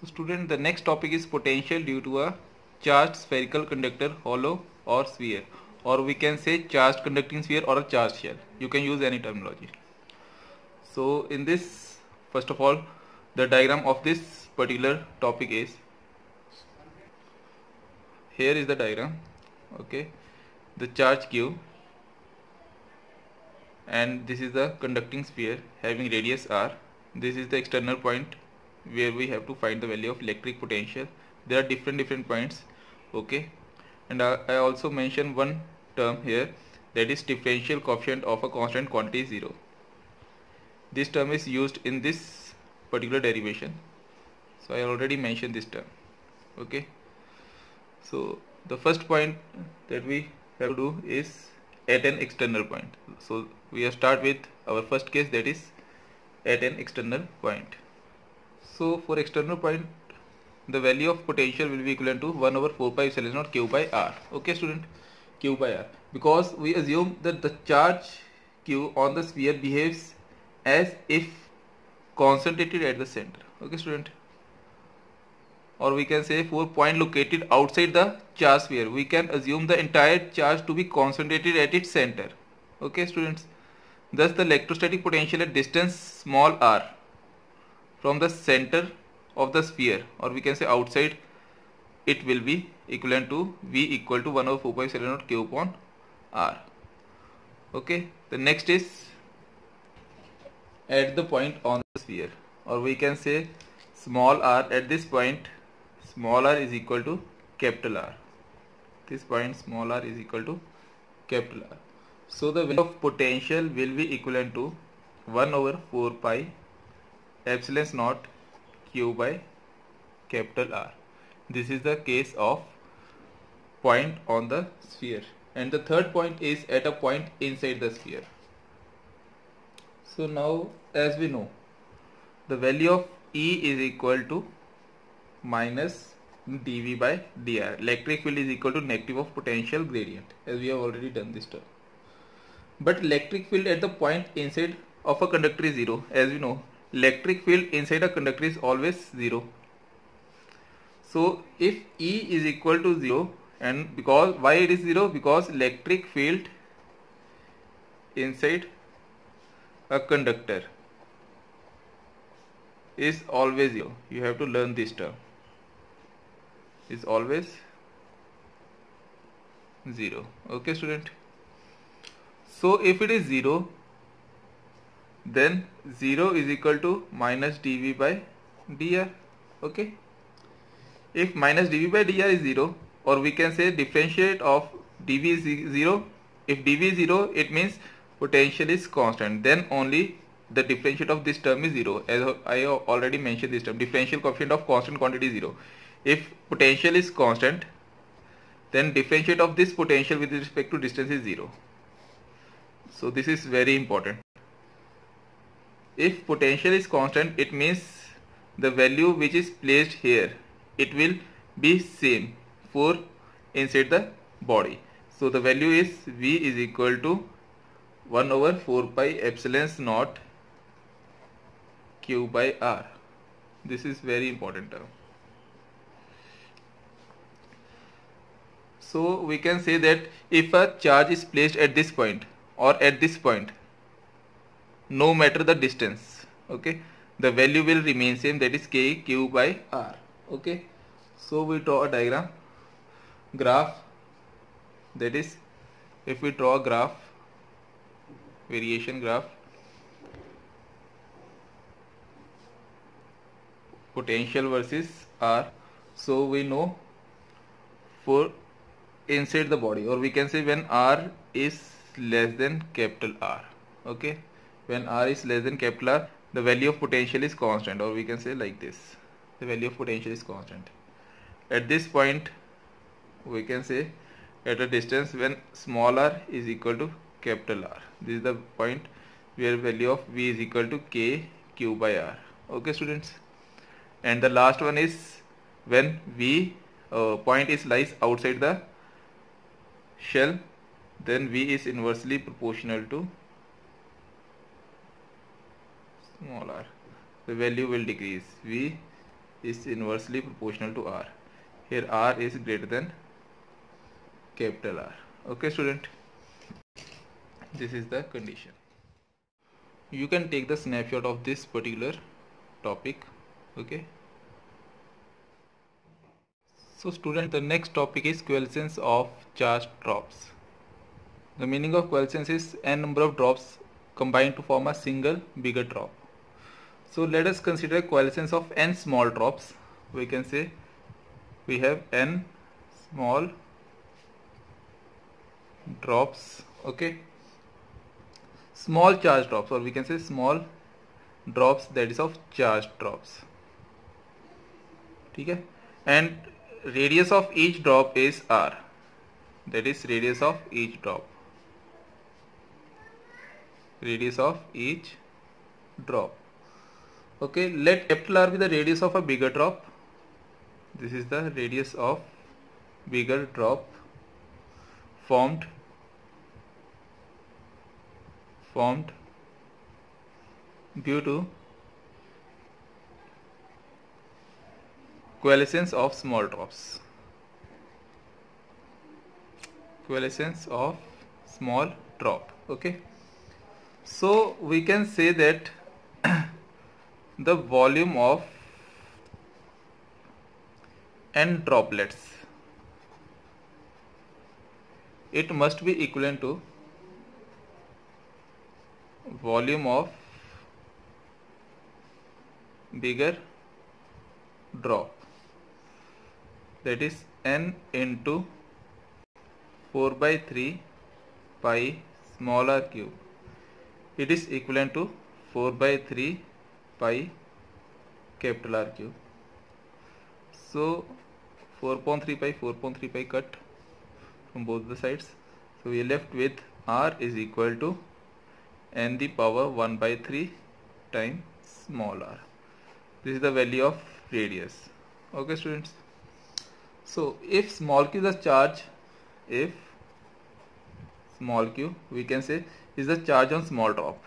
So student, the next topic is potential due to a charged spherical conductor, hollow or sphere, or we can say charged conducting sphere or a charged shell. You can use any terminology. So in this, first of all, the diagram of this particular topic is, here is the diagram, okay, the charge Q, and this is the conducting sphere having radius r. This is the external point where we have to find the value of electric potential. There are different points, okay, and I also mention one term here, that is differential coefficient of a constant quantity 0. This term is used in this particular derivation, so I already mentioned this term, okay. So the first point that we have to do is at an external point. So we start with our first case, that is at an external point. So for external point, the value of potential will be equivalent to 1 over 4 pi epsilon naught Q by R. Okay student, Q by R, because we assume that the charge Q on the sphere behaves as if concentrated at the center. Okay student, or we can say for point located outside the charge sphere, we can assume the entire charge to be concentrated at its center. Okay students, thus the electrostatic potential at distance small r from the center of the sphere, or we can say outside, it will be equivalent to V equal to 1 over 4 pi epsilon naught Q upon R. Okay, the next is at the point on the sphere, or we can say small r at this point, small r is equal to capital R. This point small r is equal to capital R. So the value of potential will be equivalent to 1 over 4 pi epsilon naught Q by capital R. This is the case of point on the sphere, and the third point is at a point inside the sphere. So now, as we know, the value of E is equal to minus dV by dr. Electric field is equal to negative of potential gradient, as we have already done this term. But electric field at the point inside of a conductor is 0. As we know, electric field inside a conductor is always 0. So if E is equal to 0, and because why it is 0? Because electric field inside a conductor is always 0. You have to learn this term, is always 0. Okay student, so if it is 0, then 0 is equal to minus dV by dr. Okay, if minus dV by dr is 0, or we can say differentiate of dV is 0, if dV is 0, it means potential is constant, then only the differentiate of this term is 0. As I already mentioned this term, differential coefficient of constant quantity is 0. If potential is constant, then differentiate of this potential with respect to distance is 0. So this is very important. If potential is constant, it means the value which is placed here, it will be same for inside the body. So the value is V is equal to 1 over 4 pi epsilon naught Q by R. This is very important term. So we can say that if a charge is placed at this point or at this point, no matter the distance, okay, the value will remain same, that is K Q by R. Okay, so we draw a diagram, graph, that is, if we draw a graph, variation graph, potential versus R. So we know for inside the body, or we can say when R is less than capital R, okay, when R is less than capital R, the value of potential is constant, or we can say like this, the value of potential is constant. At this point, we can say at a distance when small r is equal to capital R. This is the point where value of V is equal to K Q by R. Okay students, and the last one is when V point is lies outside the shell, then V is inversely proportional to small r. The value will decrease. V is inversely proportional to R. Here R is greater than capital R. Okay student, this is the condition. You can take the snapshot of this particular topic. Okay, so student, the next topic is coefficients of charge drops. The meaning of coefficients is n number of drops combined to form a single bigger drop. So let us consider coefficients of n small drops. We can say we have n small drops, okay, small charge drops, or we can say small drops, that is of charge drops. ठीक है, and radius of each drop is r, that is radius of each drop, radius of each drop. Okay, let capital R be the radius of a bigger drop. This is the radius of bigger drop formed due to coalescence of small drops. Coalescence of small drop. Okay, so we can say that the volume of n droplets, it must be equivalent to volume of bigger drop, that is n into 4 by 3 pi small r cube. It is equivalent to 4 by 3 pi capital R cube. So 4.3 pi cut from both the sides. So we are left with R is equal to n the power 1 by 3 times small r. This is the value of radius. Okay students. So if small q is the charge, if small q, we can say, is the charge on small drop.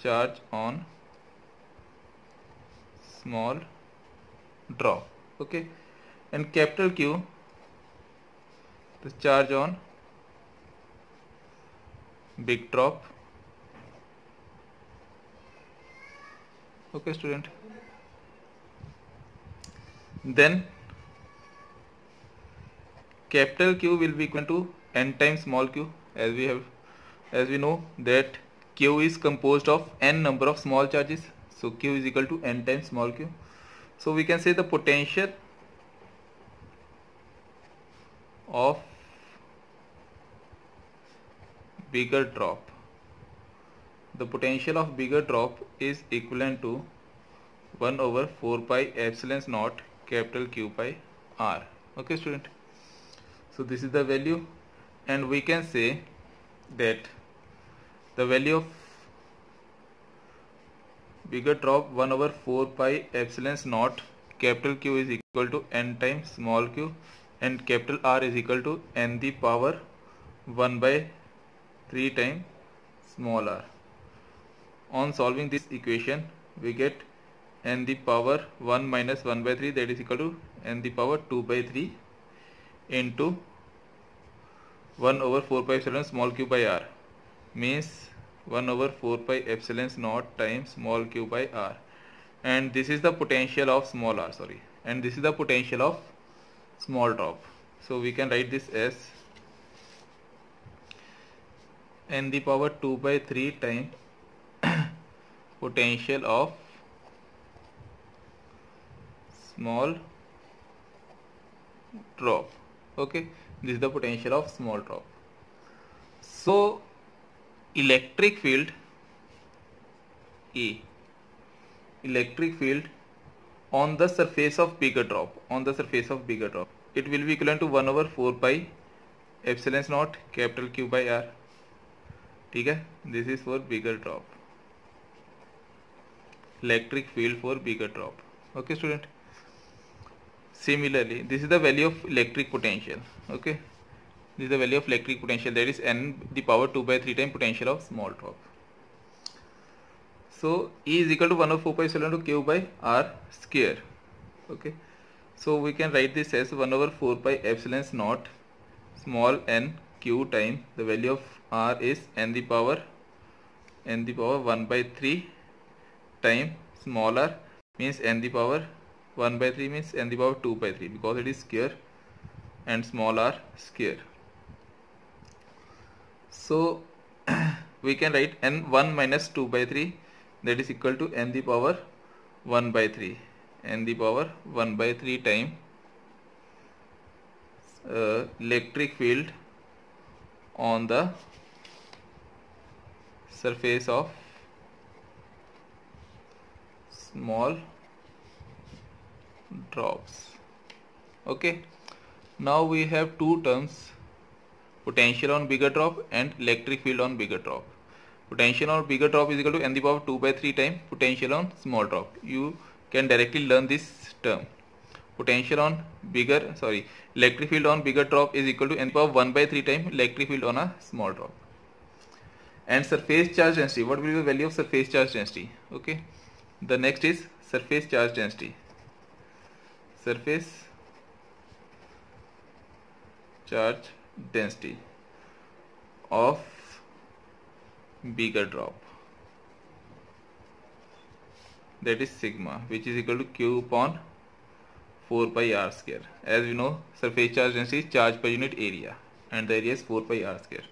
Charge on small drop. Okay, and capital Q, the charge on big drop. Okay student, then capital Q will be equal to n times small q, as we know that Q is composed of n number of small charges. So Q is equal to n times small q. So we can say the potential of bigger drop, the potential of bigger drop is equivalent to 1 over 4 pi epsilon naught capital Q by R. Okay student, so this is the value, and we can say that the value of bigger drop 1 over 4 pi epsilon naught capital Q is equal to n times small q, and capital R is equal to n the power 1 by 3 times small r. On solving this equation, we get n the power 1 minus 1 by 3, that is equal to n the power 2 by 3 into 1 over 4 pi epsilon small q by r, means 1 over 4 pi epsilon naught times small q by r, and this is the potential of small r, and this is the potential of small drop. So we can write this as n the power 2 by 3 times potential of small drop. Okay, this is the potential of small drop. So electric field E, electric field on the surface of bigger drop, it will be equivalent to 1 over 4 pi epsilon naught capital Q by R. ठीक है, this is for bigger drop, electric field for bigger drop. Okay student, similarly this is the value of electric potential. Okay, this is the value of electric potential, that is n the power 2 by 3 times potential of small drop. So E is equal to 1 over 4 pi epsilon to Q by R square. Okay, so we can write this as 1 over 4 pi epsilon naught small n Q times the value of R is n the power 1 by 3 time small r means n the power 1 by 3 means n the power 2 by 3 because it is square and small r square. So we can write n1 minus 2 by 3, that is equal to n the power 1 by 3, n the power 1 by 3 time electric field on the surface of small drops. Okay, now we have two terms, potential on bigger drop and electric field on bigger drop. Potential on bigger drop is equal to n the power 2 by 3 times potential on small drop. You can directly learn this term. Potential on electric field on bigger drop is equal to n the power 1 by 3 times electric field on a small drop. And surface charge density, what will be the value of surface charge density? Okay, the next is surface charge density. Surface charge density of bigger drop, that is sigma, which is equal to Q upon 4 pi r square. As we know, surface charge density is charge per unit area and the area is 4 pi r square.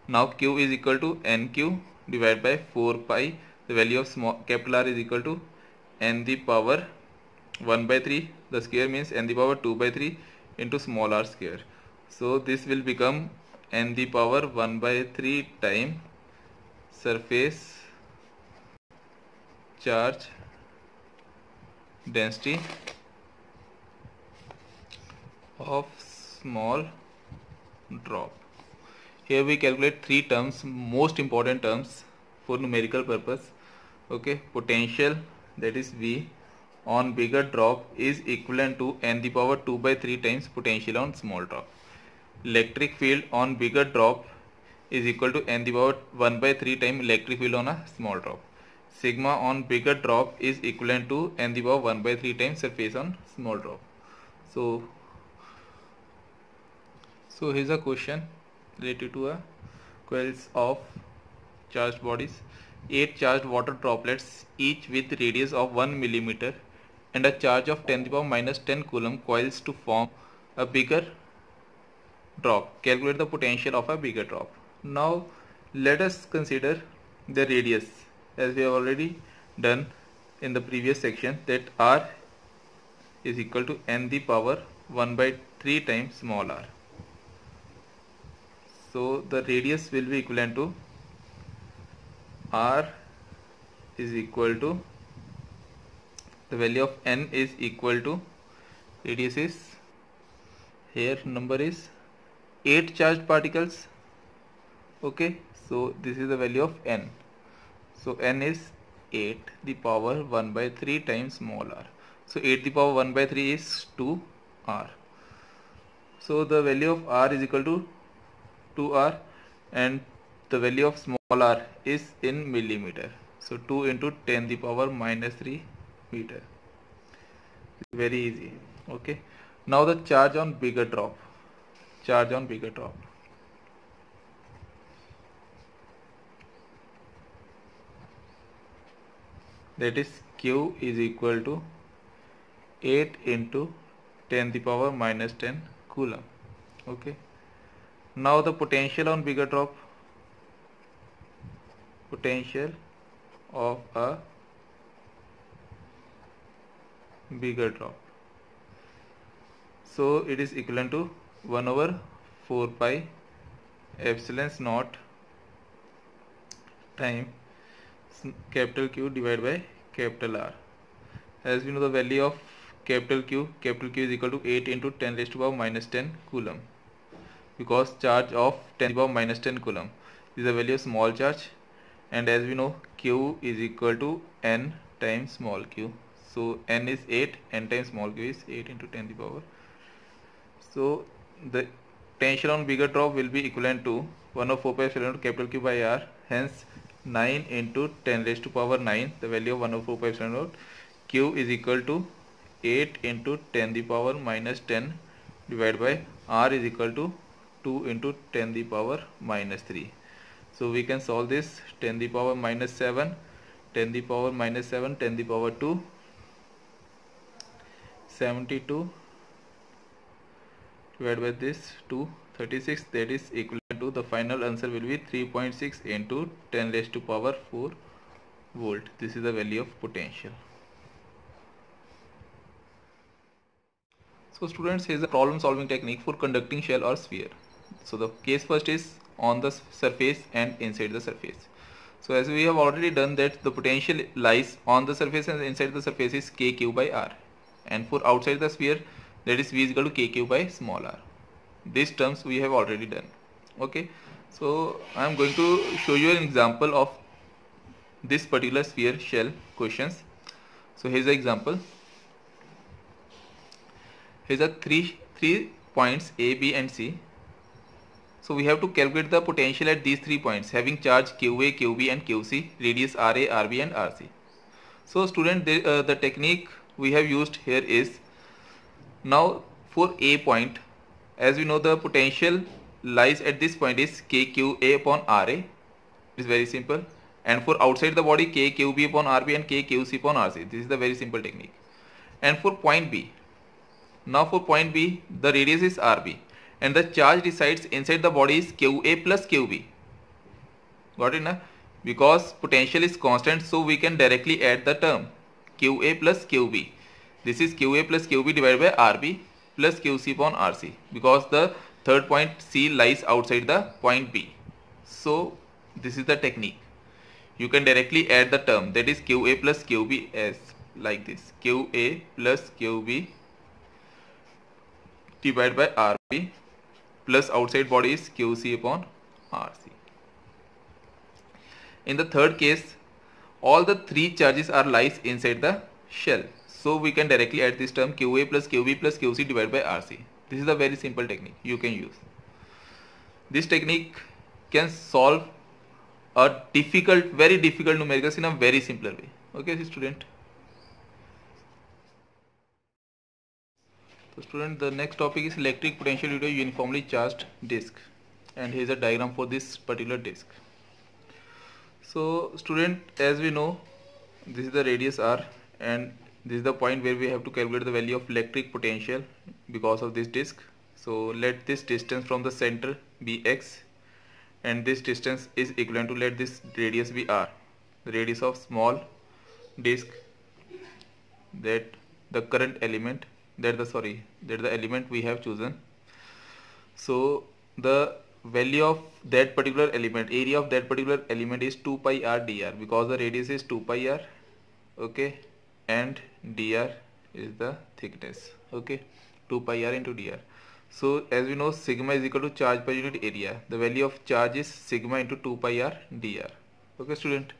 Now Q is equal to nq divided by 4 pi, the value of capital R is equal to n the power 1 by 3, the square means n the power 2 by 3 into small r square. So this will become n the power 1 by 3 time surface charge density of small drop. Here we calculate three terms, most important terms for numerical purpose. Okay, potential, that is V, on bigger drop is equivalent to n the power 2 by 3 times potential on small drop. Electric field on bigger drop is equal to n the power 1 by 3 times electric field on a small drop. Sigma on bigger drop is equivalent to n the power 1 by 3 times surface on small drop. So here's a question related to a coils of charged bodies. 8 charged water droplets, each with radius of 1 millimeter and a charge of 10 to the power minus 10 coulomb coils to form a bigger drop. Calculate the potential of a bigger drop. Now let us consider the radius, as we have already done in the previous section, that r is equal to n the power 1 by 3 times small r. So the radius will be equivalent to r is equal to, the value of n is equal to, radius is, here number is 8 charged particles. Okay, so this is the value of n. So n is 8 the power 1 by 3 times small r. So 8 the power 1 by 3 is 2r. So the value of r is equal to 2r and the value of small r is in millimeter. So 2 into 10 the power minus 3 meter. Very easy. Okay. Now the charge on bigger drop. Charge on bigger drop. That is Q is equal to 8 into 10 the power minus 10 coulomb. Okay. Now the potential on bigger drop. Potential of a bigger drop. So it is equivalent to 1 over 4 pi epsilon naught time capital Q divided by capital R. As we know, the value of capital Q is equal to 8 into 10 raised to the power minus 10 coulomb, because charge of 10 to the power minus 10 coulomb is the value of small charge, and as we know, Q is equal to n times small q. So n is 8, n times small q is 8 into 10 to the power. So the potential on bigger drop will be equivalent to 1 over 4 pi epsilon capital Q by R. Hence 9 into 10 raised to power 9, the value of 104.5 q is equal to 8 into 10 the power minus 10 divided by r is equal to 2 into 10 the power minus 3. So we can solve this. 10 the power minus 7, 10 the power minus 7, 10 the power 2, 72 divided by this 236, that is equivalent to, the final answer will be 3.6 into 10 raised to power 4 volt. This is the value of potential. So students, here is a problem solving technique for conducting shell or sphere. So the case first is on the surface and inside the surface. So as we have already done that, the potential lies on the surface and inside the surface is kq by r, and for outside the sphere, that is v is equal to kq by small r. These terms we have already done. Okay, so I am going to show you an example of this particular sphere shell questions. So here is the example. Here are three points A, B and C. So we have to calculate the potential at these 3 points having charge QA, QB and QC, radius RA, RB and RC. So student, the technique we have used here is, now for A point, as we know the potential lies at this point is KQA upon RA. It is very simple. And for outside the body, KQB upon RB and KQC upon RC. This is the very simple technique. And for point B, now for point B, the radius is RB and the charge resides inside the body is QA plus QB. Got it now? Because potential is constant, so we can directly add the term QA plus QB. This is QA plus QB divided by RB plus QC upon RC, because the third point C lies outside the point B. So this is the technique. You can directly add the term, that is QA plus QB, as like this: QA plus QB divided by RB plus outside body is QC upon RC. In the third case, all the 3 charges are lies inside the shell. So we can directly add this term QA plus QB plus QC divided by RC. This is a very simple technique you can use. This technique can solve a very difficult numericals in a very simpler way. Okay, student. So student, the next topic is electric potential due to a uniformly charged disk, and here is a diagram for this particular disk. So student, as we know, this is the radius r and this is the point where we have to calculate the value of electric potential because of this disk. So let this distance from the center be x and this distance is equivalent to, let this radius be r, the radius of small disk, that the current element, that the element we have chosen. So the value of that particular element, area of that particular element is 2 pi r dr, because the radius is 2 pi r, okay, and dr is the thickness, okay, 2 pi r into dr. So as we know, sigma is equal to charge per unit area. The value of charge is sigma into 2 pi r dr. Okay student.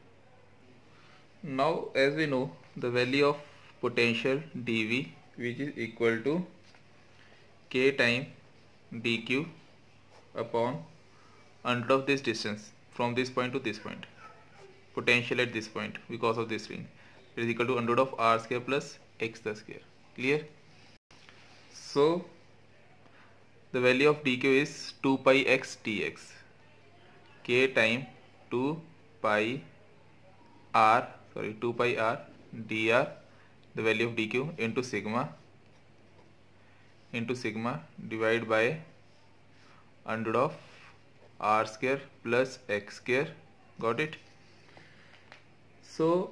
Now as we know, the value of potential dV, which is equal to k time dq upon under of this distance from this point to this point, potential at this point because of this ring, it is equal to under of r square plus x the square. Clear? So the value of dq is 2 pi x dx, k time 2 pi r dr, the value of dq into sigma divided by under of r square plus x square. Got it? So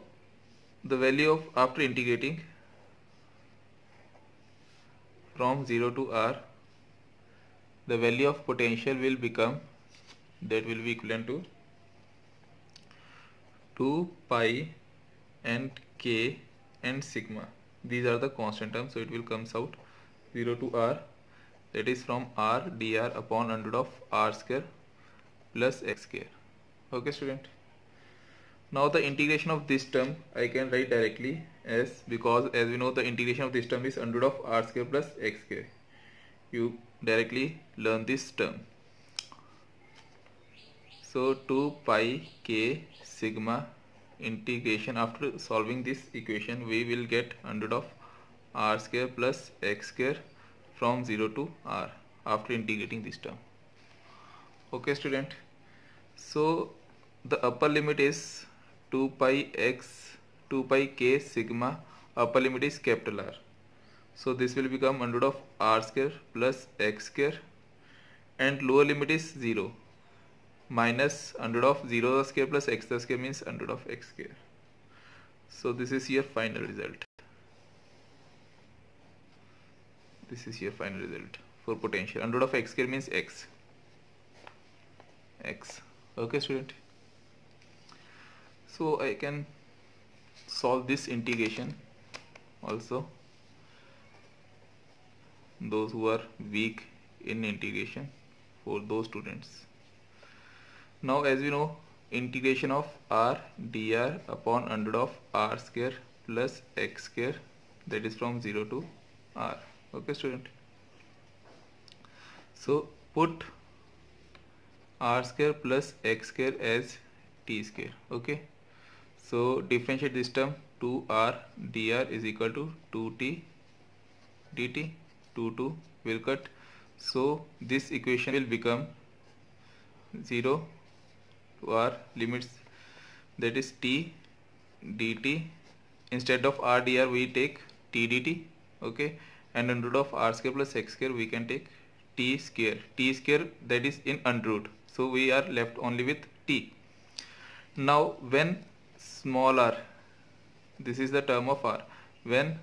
the value of, after integrating from 0 to r, the value of potential will become, that will be equivalent to 2 pi and k and sigma. These are the constant terms, so it will comes out 0 to r, that is from r dr upon under of r square plus x square. Okay student. Now the integration of this term I can write directly as, because as we know the integration of this term is under of r square plus x square. You directly learn this term. So 2 pi k sigma integration, after solving this equation we will get under of r square plus x square from 0 to r after integrating this term. Okay student, so the upper limit is 2 pi k sigma, upper limit is capital R. So this will become under of r square plus x square, and lower limit is 0 minus under of 0 square plus x square means under of x square. So this is your final result. This is your final result for potential. Under of x square means x. Okay student. So I can solve this integration also. Those who are weak in integration, for those students. Now as we know, integration of r dr upon under of r square plus x square, that is from 0 to r. Okay student. So put r square plus x square as t square. Okay. So differentiate this term, 2r dr is equal to 2t dt. 2 will cut. So this equation will become 0 to r limits, that is t dt. Instead of r dr we take t dt. Okay. And under root of r square plus x square we can take t square. T square, that is in under root. So we are left only with t. Now when small r, this is the term of r, when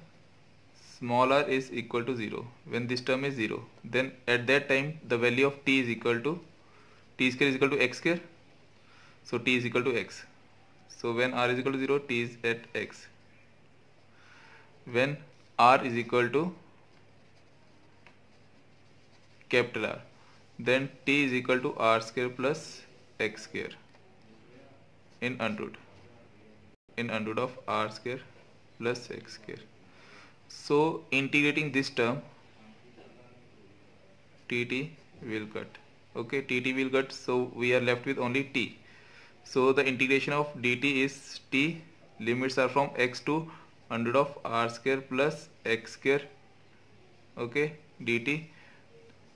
small r is equal to 0, when this term is 0, then at that time the value of t is equal to, t square is equal to x square. So t is equal to x. So when r is equal to 0, t is at x. When r is equal to capital R, then t is equal to r square plus x square in under root of r square plus x square. So integrating this term, tt will cut. Okay, tt will cut, so we are left with only t. So the integration of dt is t, limits are from x to under root of r square plus x square. Okay, dt.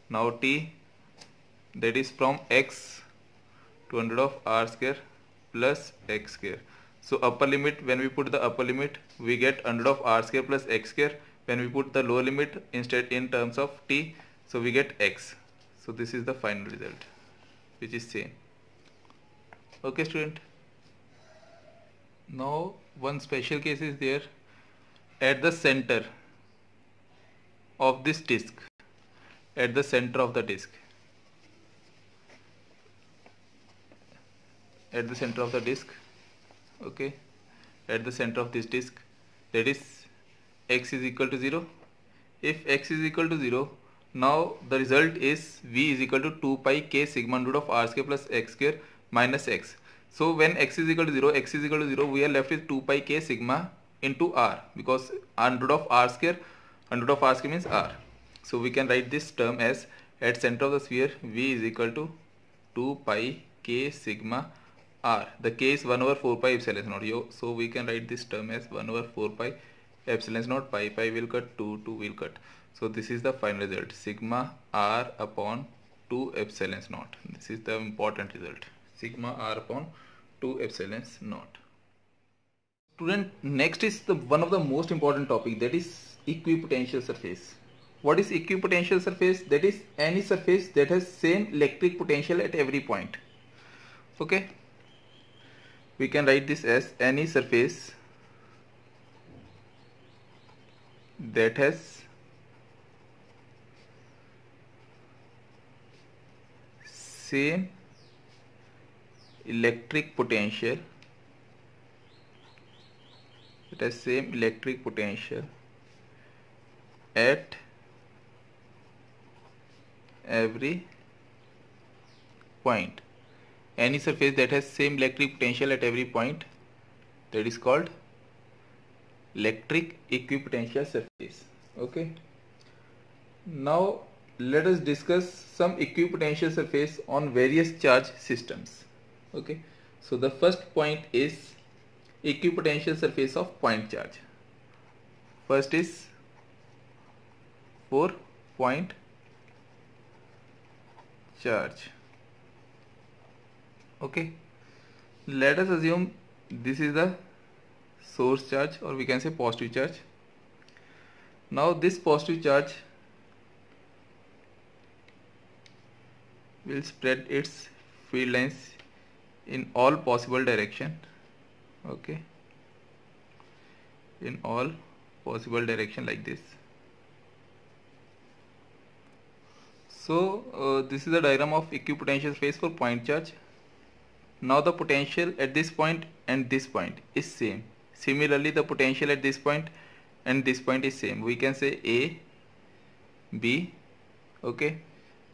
Now t, that is from x to under root of r square plus x square. So upper limit, when we put the upper limit we get under root of r square plus x square. When we put the lower limit instead in terms of t, so we get x. So this is the final result, which is same. Okay student. Now one special case is there. At the center of this disc, at the center of the disc, at the center of the disc, okay, at the center of this disc, that is x is equal to 0. If x is equal to 0, now the result is v is equal to 2 pi k sigma root of r square plus x square minus x. So when x is equal to 0, we are left with 2 pi k sigma into r, because under root of r square means r. So we can write this term as, at center of the sphere v is equal to 2 pi k sigma r. The k is 1 over 4 pi epsilon naught. So we can write this term as 1 over 4 pi epsilon naught. Pi will cut, 2 will cut. So this is the final result, sigma r upon 2 epsilon naught. This is the important result, sigma r upon 2 epsilon naught. Student, next is one of the most important topic, that is equipotential surface. What is equipotential surface? That is any surface that has same electric potential at every point. Okay, we can write this as any surface that has same electric potential, at every point. Any surface that has same electric potential at every point, that is called electric equipotential surface. Okay, now let us discuss some equipotential surface on various charge systems. Okay, so the first point is equipotential surface of point charge. First is for point charge. Okay, let us assume this is the source charge, or we can say positive charge. Now this positive charge will spread its field lines in all possible direction. Okay, in all possible direction like this. So this is the diagram of equipotential space for point charge. Now the potential at this point and this point is same. Similarly, the potential at this point and this point is same. We can say A, B, okay,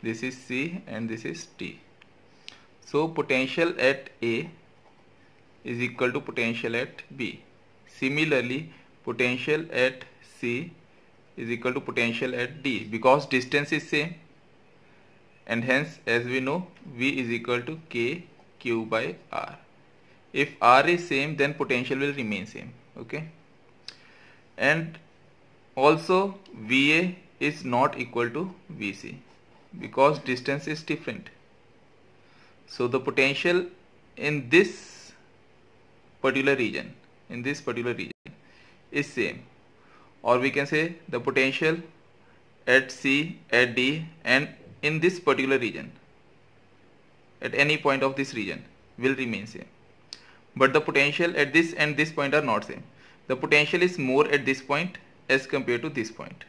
this is C and this is T. So potential at A is equal to potential at B. Similarly, potential at C is equal to potential at D, because distance is same, and hence as we know V is equal to K Q by R. If R is same, then potential will remain same. Okay, and also VA is not equal to VC because distance is different. So the potential in this particular region is same, or we can say the potential at C, at D, and in this particular region at any point of this region will remain same, but the potential at this and this point are not same. The potential is more at this point as compared to this point.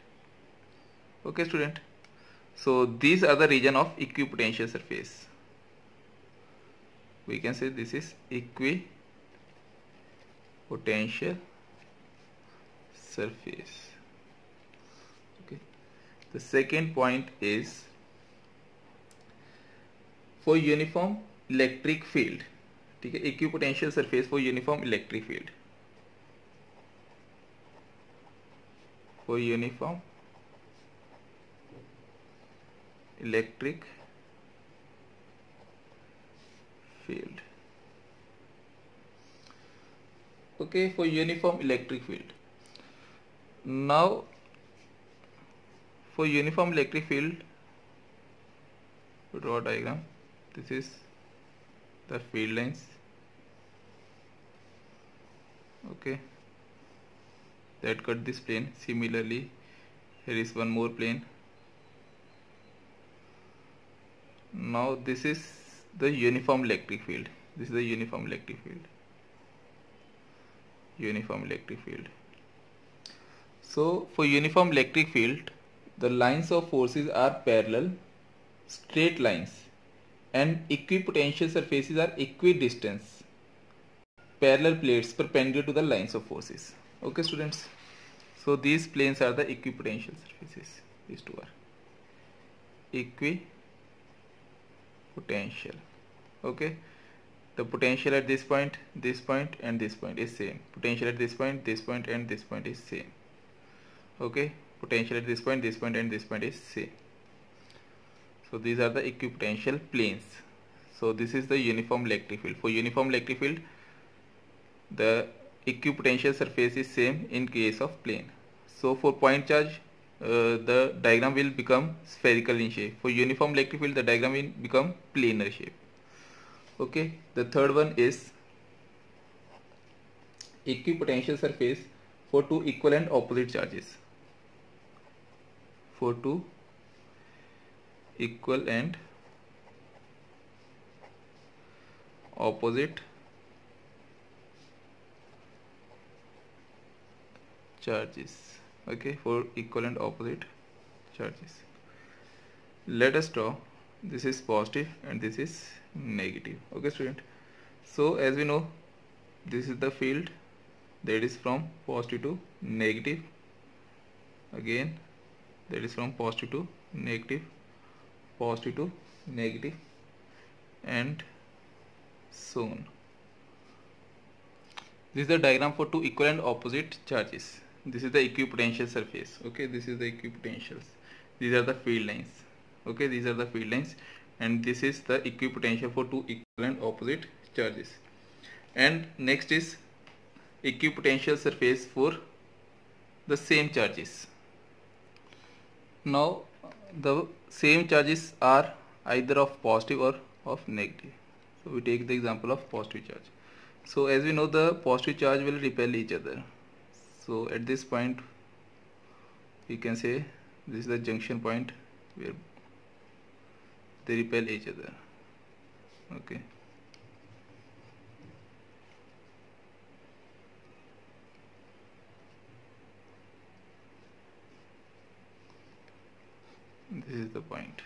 Okay, student, so these are the region of equipotential surface. We can say this is equipotential surface. Okay, the second point is for uniform electric field. ठीक है, equipotential surface for uniform electric field. For uniform electric field. Okay, for uniform electric field. Now for uniform electric field, draw diagram. This is the field lines. Okay, that cut this plane. Similarly, here is one more plane. Now this is the uniform electric field. This is the uniform electric field. Uniform electric field. So for uniform electric field, the lines of forces are parallel, straight lines, and equipotential surfaces are equidistant parallel plates perpendicular to the lines of forces. Okay, students, so these planes are the equipotential surfaces. These two are equipotential. Okay, the potential at this point, and this point is same. Potential at this point, and this point is same. Okay, potential at this point, and this point is same. So these are the equipotential planes. So this is the uniform electric field. For uniform electric field, the equipotential surface is same in case of plane. So for point charge, the diagram will become spherical in shape. For uniform electric field, the diagram will become planar shape. Okay, the third one is equipotential surface for two equal and opposite charges. For two equal and opposite charges. Okay, for equal and opposite charges. Let us draw. This is positive and this is negative. Okay, student, so as we know, this is the field that is from positive to negative. Again, that is from positive to negative, and so on. This is the diagram for two equal and opposite charges. This is the equipotential surface. Okay, this is the equipotentials. These are the field lines. Okay, these are the field lines, and this is the equipotential for two equal and opposite charges. And next is equipotential surface for the same charges. Now the same charges are either of positive or of negative. So we take the example of positive charge. So as we know, the positive charge will repel each other. So at this point we can say this is the junction point where they repel each other. Okay. This is the point.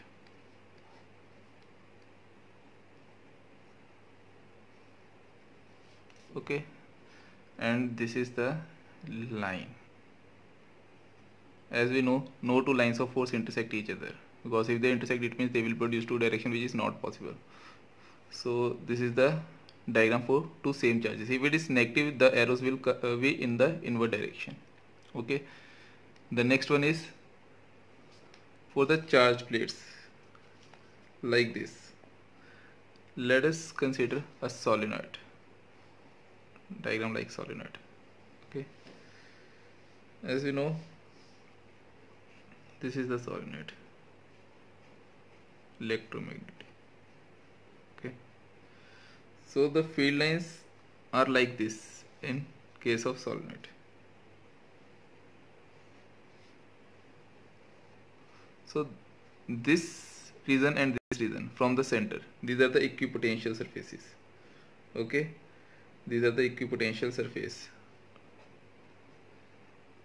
Okay, and this is the line. As we know, no two lines of force intersect each other, because if they intersect, it means they will produce two directions, which is not possible. So this is the diagram for two same charges. If it is negative, the arrows will be in the inward direction. Okay, the next one is for the charge plates, like this. Let us consider a solenoid, diagram like solenoid. Okay, as you know, this is the solenoid, electromagnetic. Okay, so the field lines are like this in case of solenoid. So this region and this region from the center, these are the equipotential surfaces. Okay, these are the equipotential surface,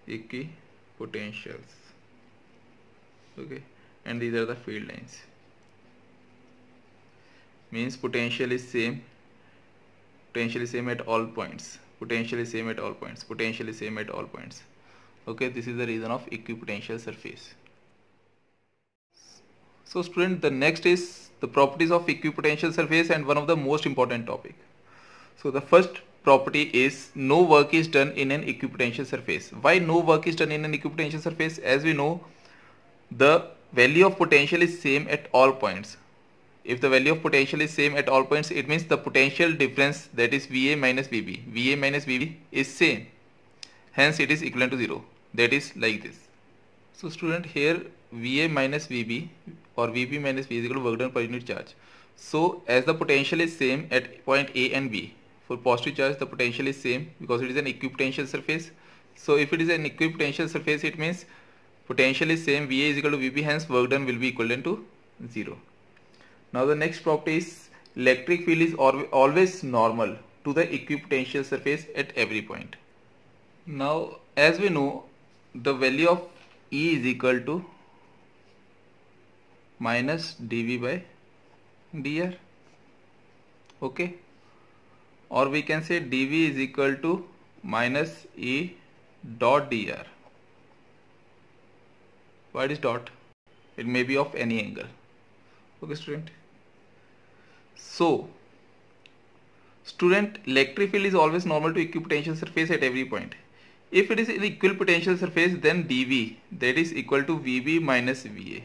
equipotentials. Okay, and these are the field lines. Means potential is same at all points, potential is same at all points, potential is same at all points. Okay, this is the reason of equipotential surface. So student, the next is the properties of equipotential surface, and one of the most important topic. So the first property is no work is done in an equipotential surface. Why no work is done in an equipotential surface? As we know, the value of potential is same at all points. If the value of potential is same at all points, it means the potential difference, that is VA minus VB is same. Hence it is equivalent to 0. That is like this. So student, here VA minus VB or VB minus V is equal to work done per unit charge. So as the potential is same at point A and B, for positive charge the potential is same because it is an equipotential surface. So if it is an equipotential surface, it means potential is same, VA is equal to VB, hence work done will be equivalent to 0. Now the next property is electric field is always normal to the equipotential surface at every point. Now as we know, the value of E is equal to minus dV by dr. Okay, or we can say dV is equal to minus E dot dr. What is dot? It may be of any angle. Okay student. So student, electric field is always normal to equipotential surface at every point. If it is an equipotential surface, then dV, that is equal to VB minus VA,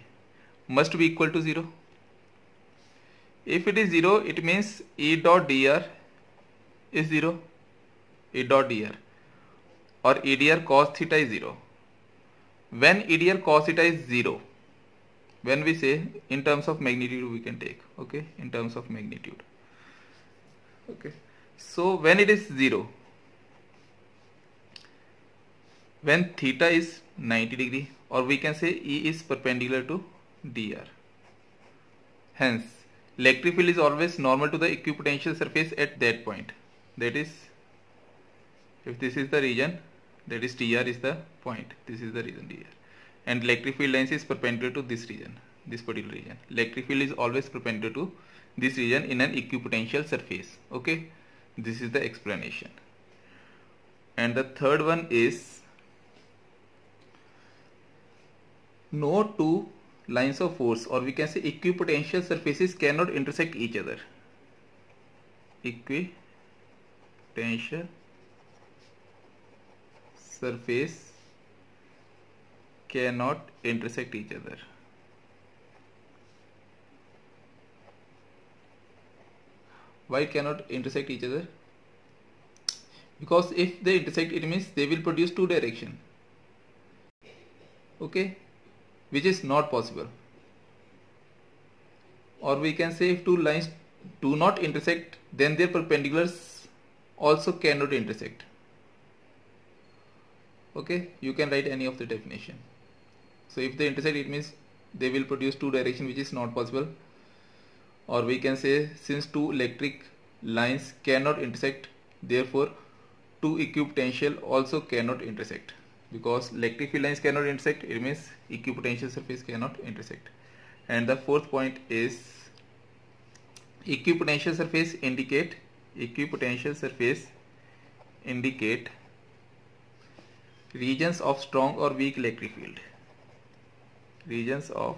must be equal to 0. If it is 0, it means E dot dr is 0, E dot dr, or E dr cos theta is 0. When E dr cos theta is 0, when we say in terms of magnitude we can take, okay, in terms of magnitude. Okay, so when it is 0, when theta is 90 degree, or we can say E is perpendicular to dr, hence electric field is always normal to the equipotential surface at that point. That is, if this is the region, that is dr is the point, this is the region dr, and electric field lines is perpendicular to this region, this particular region. Electric field is always perpendicular to this region in an equipotential surface. Okay, this is the explanation. And the third one is no two lines of force, or we can say equipotential surfaces cannot intersect each other. Equipotential surface cannot intersect each other. Why it cannot intersect each other? Because if they intersect, it means they will produce two direction. Okay, which is not possible. Or we can say if two lines do not intersect, then their perpendiculars also cannot intersect. Okay, you can write any of the definition. So if they intersect, it means they will produce two direction, which is not possible. Or we can say since two electric lines cannot intersect, therefore two equipotential also cannot intersect. Because electric field lines cannot intersect, it means equipotential surface cannot intersect. And the fourth point is equipotential surface indicate regions of strong or weak electric field. Regions of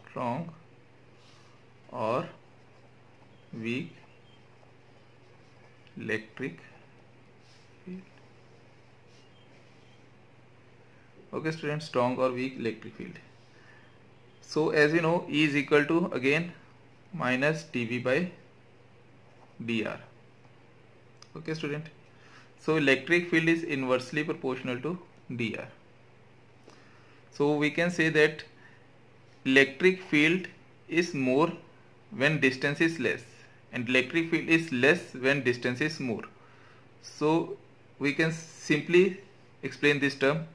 strong or weak electric field. Okay students, strong or weak electric field. So as you know, E is equal to again minus dV by dr. Okay student, so electric field is inversely proportional to dr. So we can say that electric field is more when distance is less and electric field is less when distance is more. So we can simply explain this term,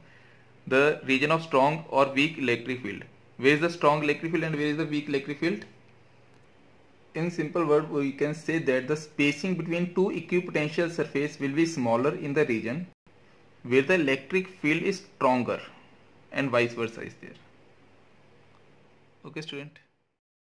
the region of strong or weak electric field. Where is the strong electric field and where is the weak electric field? In simple word, we can say that the spacing between two equipotential surface will be smaller in the region where the electric field is stronger, and vice versa is there. Okay student.